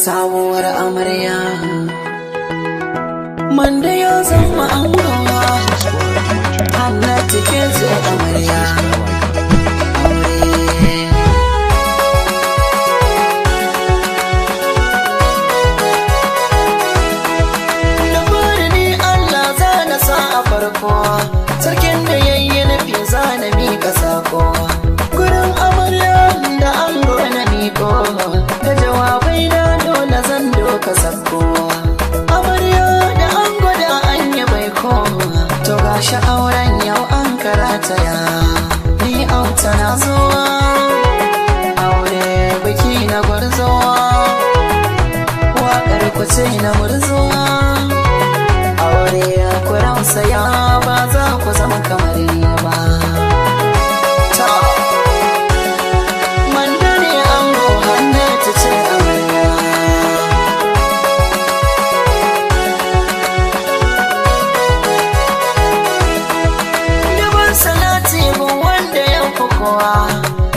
sabuwar amarya man da ya zama angowa Hannatu ke ce amarya da fara ni Allah zana sa a farko sarkin da yayi nufi zana miƙa sako gurin amarya da ango na miƙo da jawabai na dole zan doka sako amarya da ango da an yi baiko to gashi auren yau an karataya ni auta na zuwa aure biki na gwarzowa waƙar ku ce na murzuwa aure ku rausaya ba za ku zama kamar ni ba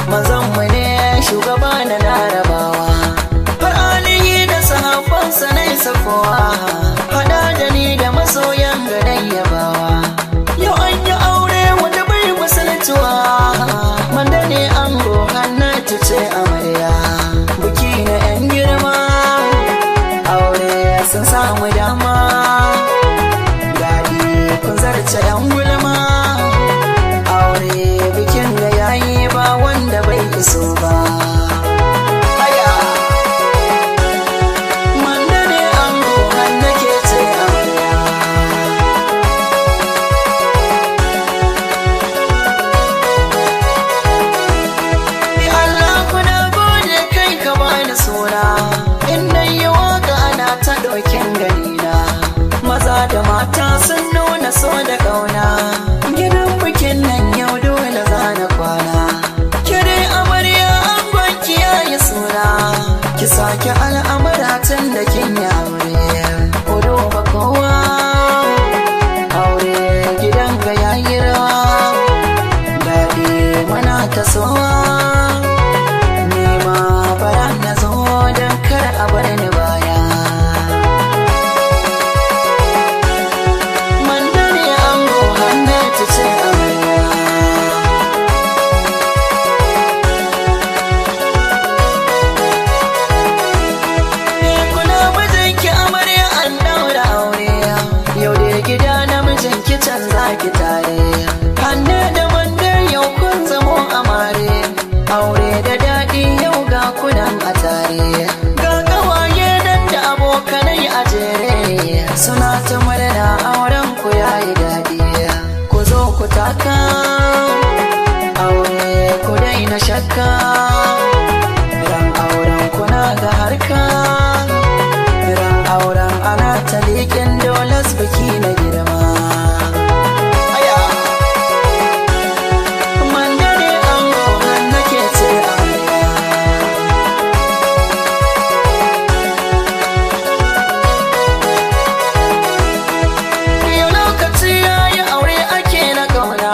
mazanmu ne shugaba na larabawa har alihi da sahabbansa na isa kowa hada da ni da masoyan gadon yabawa yau an yi aure wanda bai misaltuwa manda ne ango Hannatu ce amarya buki na yan girma aure sun samu dama daɗi kun zarce yan gulma aure bikin da yayi ba wanda bai iso ba haya manda ne ango Hannatu ce amarya ni Allah kuna gode kai ka bani suna inda yi waka ana ta ɗaukin ganina maza da mata sun nuna so da ƙauna gidan bikin nan yau dole zana kwana kire amarya an gwanki yayi suna ki sake al'amura tun da kin yi aure ku duba kowa aure gidan ga yayi rawa daɗi mana ta sowa nema bara na zo don kar a bar ni baya manda ne ango Hannatu ce amarya kuna mijinki amarya an daura aure yau da gida na mijinki can zaki tare hannu da manda yau kun zamo amare aure da daɗi yau ga kunan a tare ga gawaye nan da abokanai a jere suna ta murna auren ku yayi daɗi ku zo ku taka aure ku daina shakka ran auren kuna ga harka ran auren ana ta liƙin dolas biki na girma manda ne ango Hannatu ce amarya yau lokaci yayi aure ake na kauna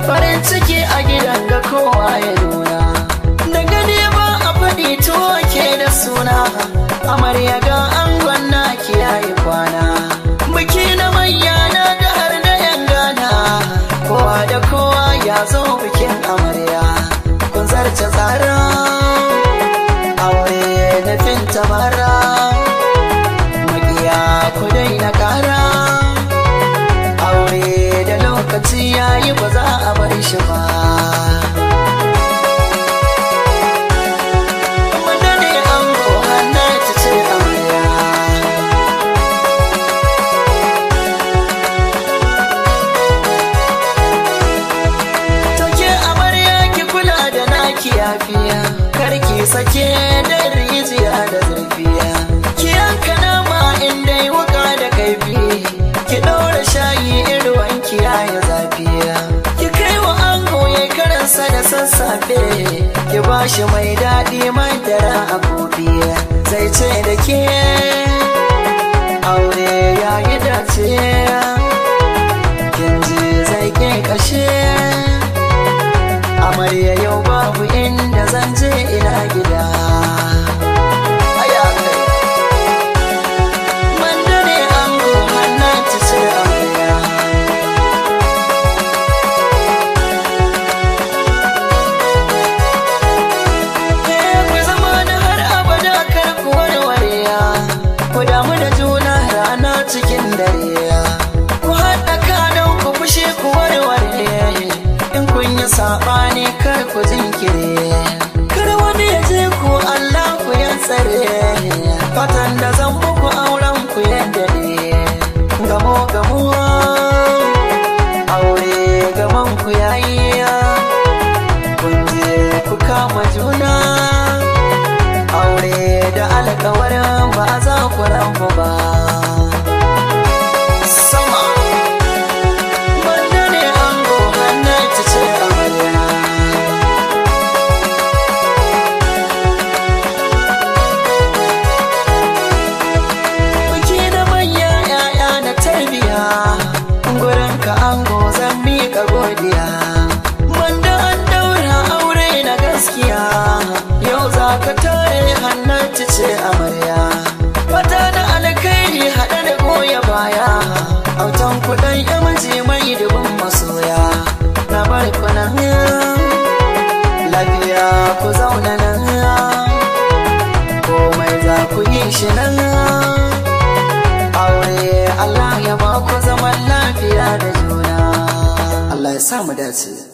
farin ciki a gidan ga kowa ya nuna da gani ba a faɗi tuwo ke da suna amarya ga angon na kiyaye kwana biki na manya na da har da yan gana kowa da kowa ya zo bikin amarya kun zarce tsara aure na fin tabara makiya ku daina kara aure da lokaci yayi ba za a bar shi ba manda ne ango Hannatu ce amarya to ke amarya ki kula da naki yafiya kar ki sake da rijiya da zurfiya ki yanka nama in dai wuka da kaifi ki ɗora shayi in ruwan ki yayi zafiya ki kai wa ango yayi karansa da sassafe ki bashi mai daɗi mai dara a gobe zai ce da ke aure yayi dace kin ji zai ke kashe amarya yau babu inda zan je ina gida aya kai tsare fatan da zan muku auren ku yadda ne gamo gamuwa aure gaman ku yayi kun je ku kama juna aure da alƙawarin ba za ku rabu ba sama banda ne ango Hannatu ce amarya biki da manya yaya na tarbiya gurin ka ango zan miƙa godiya banda an daura aure na gaskiya yau za ka tare Hannatu ce amarya fata da alkhairi haɗe da goya baya autan kuɗin yamaji mai dubin masoya na bar kunan lafiya ku zauna nan komai za ku yi shi nan aure Allah ya ba ku zaman lafiya da juna Allah ya sa mu dace